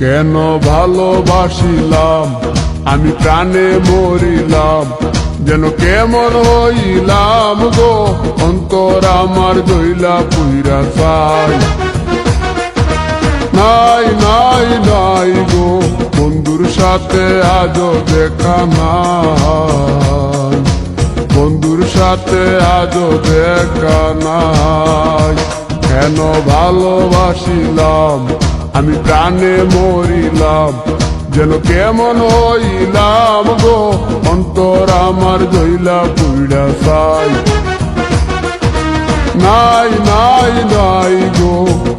কেন ভালোবাসিলাম আমি প্রাণে মরিলাম, যেন কেমন হইলাম গো, অন্তর আমার দইলা পুইরা চাই। নাই নাই নাই গো, বন্ধুর সাথে আজও দেখা নাই, বন্ধুর সাথে আজও দেখা নাই। কেন ভালোবাসিলাম আমি প্রাণে মরিলাম, যেন কেমন হইলাম গো, অন্তর আমার দইলা পুইরা চাই। নাই নাই নাই গো,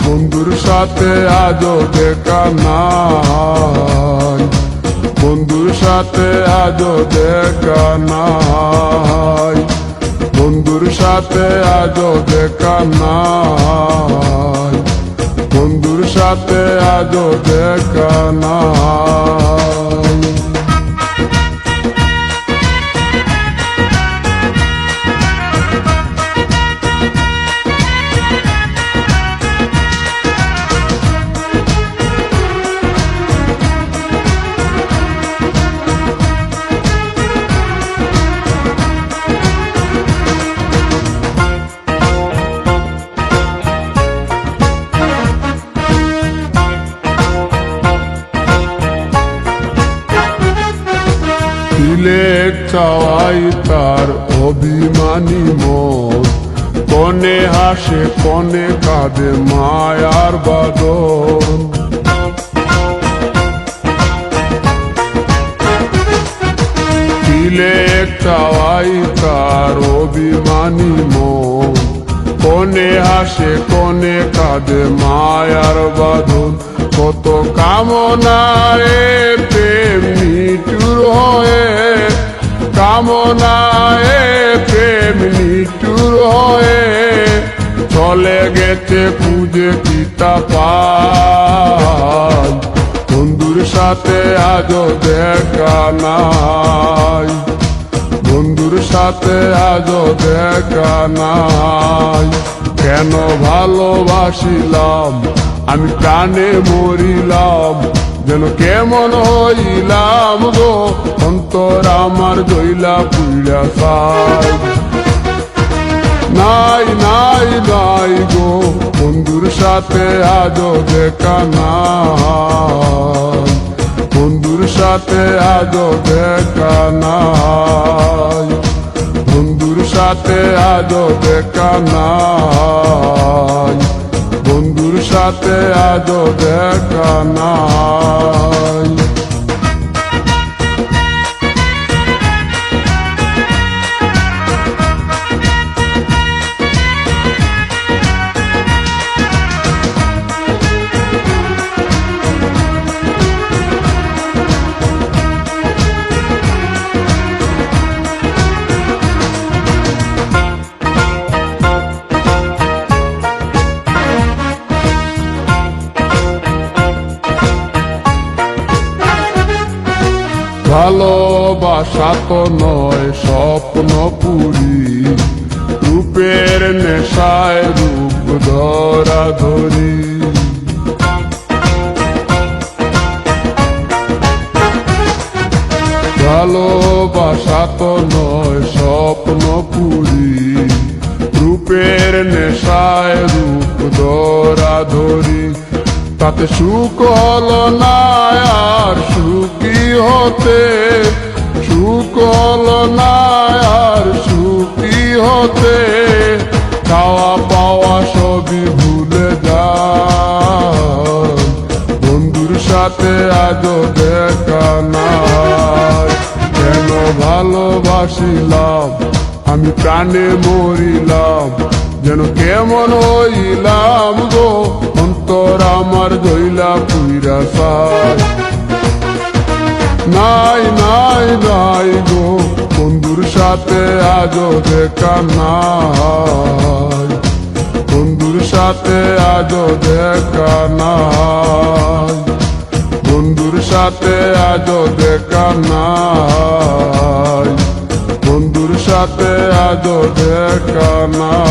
বন্ধুর সাথে আজও দেখা নাই, বন্ধুর সাথে আজও দেখা নাই, বন্ধুর সাথে আজও দেখা নাই, বন্ধুর সাথে আজও দেখা নাই। তিলেক চাওয়াই তার অভিমানী মন, কনে হাসে কনে কাঁদে মায়ার বাদন। তিলেক চাওয়াই তার অভিমানী মন, কনে হাসে কনে কাঁদে মায়ার বাঁধন। কত কামনায় প্রেম নিঠুর হয়ে, কামনায় প্রেম নিঠুর হয়ে, চলে গেছে খুঁজে কিতা পাই, বন্ধুর সাথে আজও দেখা নাই, বন্ধুর সাথে আজও দেখা নাই। কেন ভালোবাসিলাম আমি প্রাণে মরিলাম, যেন কেমন হইলাম গো, অন্তর আমার দইলা পুইরা চাই। নাই নাই নাই গো, বন্ধুর সাথে আজও দেখা নাই, বন্ধুর সাথে আজও দেখা নাই, বন্ধুর সাথে আজও দেখা নাই, বন্ধুর সাথে আজও দেখা নাই। ভালোবাসা তো নয় স্বপ্ন পুরি, রূপের নেশায় রূপ ধরা ধরি। ভালোবাসা তো নয় স্বপ্ন পুরি, রূপের নেশায় রূপ ধরা ধরি। তাতে সুখ হলো না আর সুখী হতে, সুখ হলো না আর সুখী হতে, খাওয়া পাওয়া সবই ভুলে যায়, বন্ধুর সাথে আজও দেখা নাই। কেন ভালোবাসিলাম আমি প্রাণে মরিলাম, যেন কেমন হইলাম গো, অন্তর আমার দইলা পুইরা চাই। নাই নাই নাই গো, বন্ধুর সাথে আজও দেখা নাই, বন্ধুর সাথে আজও দেখা নাই, বন্ধুর সাথে আজও দেখা নাই, বন্ধুর সাথে আজও দেখা নাই।